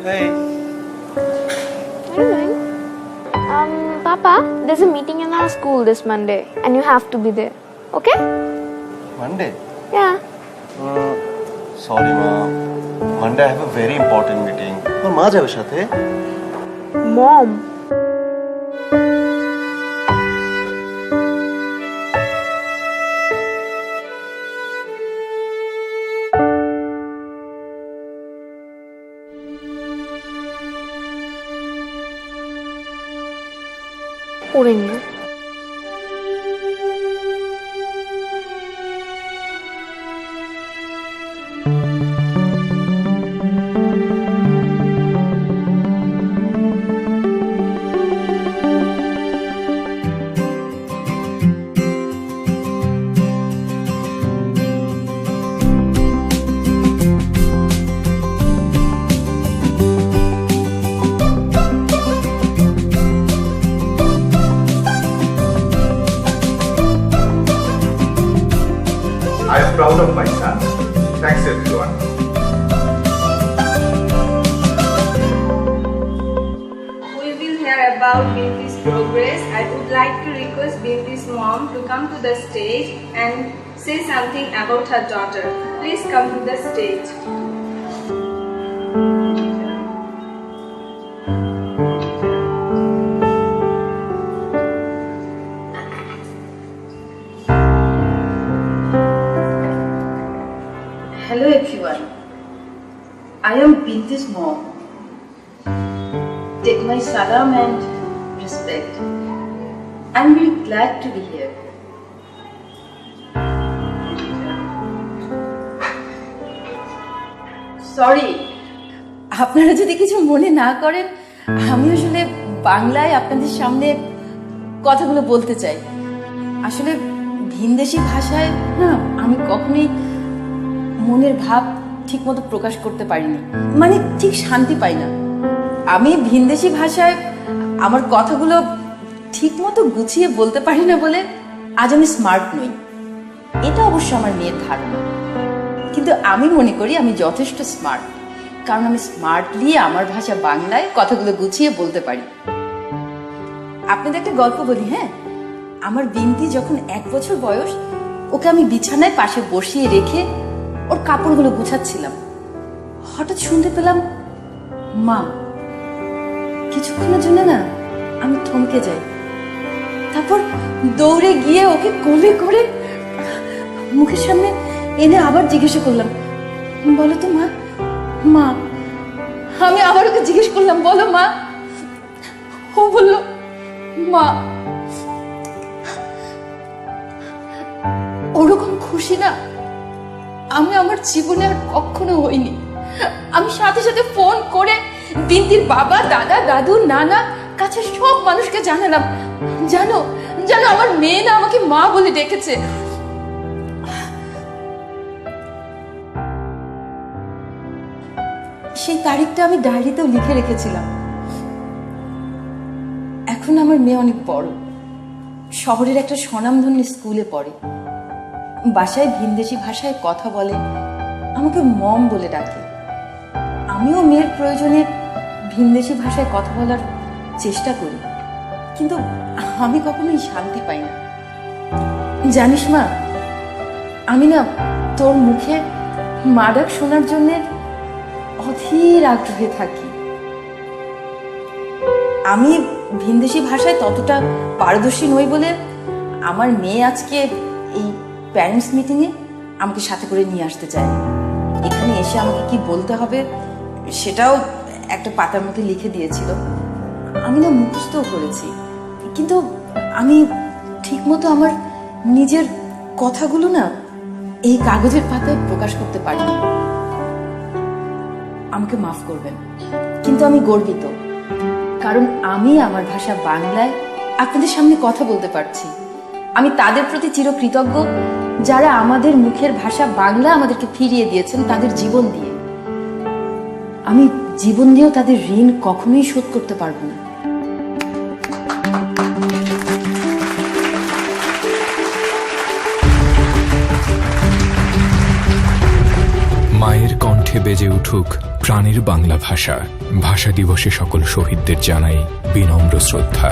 Hey. What are you doing? Papa, there's a meeting in our school this Monday and you have to be there. Okay? Monday? Yeah. Sorry, Ma. Monday I have a very important meeting. But Ma যাবে সাথে? Mom. পড়ে নিও। I am proud of my son. Thanks everyone. We will hear about Binti's progress. I would like to request Binti's mom to come to the stage and say something about her daughter. Please come to the stage. Hello everyone. I am Binti's mom. Take my salam and respect. I'm very glad to be here. Sorry, আপনারা যদি কিছু মনে না করেন, আমি আসলে বাংলায় আপনাদের সামনে কথাগুলো বলতে চাই। আসলে ভিনদেশি ভাষায় না আমি কখনোই মনের ভাব ঠিক মতো প্রকাশ করতে পারিনি, মানে ঠিক শান্তি পাই না। আমি ভিনদেশি ভাষায় আমার কথাগুলো ঠিক মতো গুছিয়ে বলতে পারি না বলে আজ আমি স্মার্ট নই, এটা অবশ্য আমার মেয়ের ধারণা। কিন্তু আমি মনে করি আমি যথেষ্ট স্মার্ট, কারণ আমি স্মার্টলি আমার ভাষা বাংলায় কথাগুলো গুছিয়ে বলতে পারি। আপনাদের একটা গল্প বলি, হ্যাঁ। আমার বিন্তি যখন 1 বছর বয়স, ওকে আমি বিছানায় পাশে বসিয়ে রেখে ওর কাপড়গুলো গুছাচ্ছিলাম। হঠাৎ শুনতে পেলাম মা। কিছুক্ষণের জন্য না আমি থমকে যাই, তারপর দৌড়ে গিয়ে ওকে কোলে করে মুখের সামনে এনে আবার জিজ্ঞাসা করলাম, বলো তো মা। মা, আমি আবার ওকে জিজ্ঞেস করলাম, বলো মা। ও বলল মা। ওরকম খুশি না আমি আমার জীবনে আর কখনো হইনি। আমি সাথে সাথে ফোন করে বিন্তির বাবা, দাদা, দাদু, নানা কাছে সব মানুষকে জানালাম, জানো জানো আমার মেয়ে না আমাকে মা বলে ডেকেছে। সেই তারিখটা আমি ডায়েরিতেও লিখে রেখেছিলাম। এখন আমার মেয়ে অনেক বড়, শহরের একটা স্বনামধন্য স্কুলে পড়ে, বাসায় ভিনদেশি ভাষায় কথা বলে, আমাকে মম বলে ডাকে। আমিও মেয়ের প্রয়োজনে ভিনদেশি ভাষায় কথা বলার চেষ্টা করি, কিন্তু আমি কখনোই শান্তি পাই না। জানিস মা, আমি না তোর মুখে মা ডাক শোনার জন্য অধীর আগ্রহে থাকি। আমি ভিনদেশি ভাষায় ততটা পারদর্শী নই বলে আমার মেয়ে আজকে এই প্যারেন্টস মিটিংয়ে আমাকে সাথে করে নিয়ে আসতে চায়। এখানে এসে আমাকে কি বলতে হবে সেটাও একটা পাতার মধ্যে লিখে দিয়েছিল। আমি না মুখস্থও করেছি, কিন্তু আমি ঠিকমতো আমার নিজের কথাগুলো না এই কাগজের পাতায় প্রকাশ করতে পারিনি। আমাকে মাফ করবেন, কিন্তু আমি গর্বিত, কারণ আমি আমার ভাষা বাংলায় আপনাদের সামনে কথা বলতে পারছি। আমি তাদের প্রতি চিরকৃতজ্ঞ যারা আমাদের মুখের ভাষা বাংলা আমাদেরকে ফিরিয়ে দিয়েছেন তাদের জীবন দিয়ে। আমি জীবন দিয়েও তাদের ঋণ কখনোই শোধ করতে পারবো না। মায়ের কণ্ঠে বেজে উঠুক প্রাণের বাংলা ভাষা। ভাষা দিবসে সকল শহীদদের জানাই বিনম্র শ্রদ্ধা।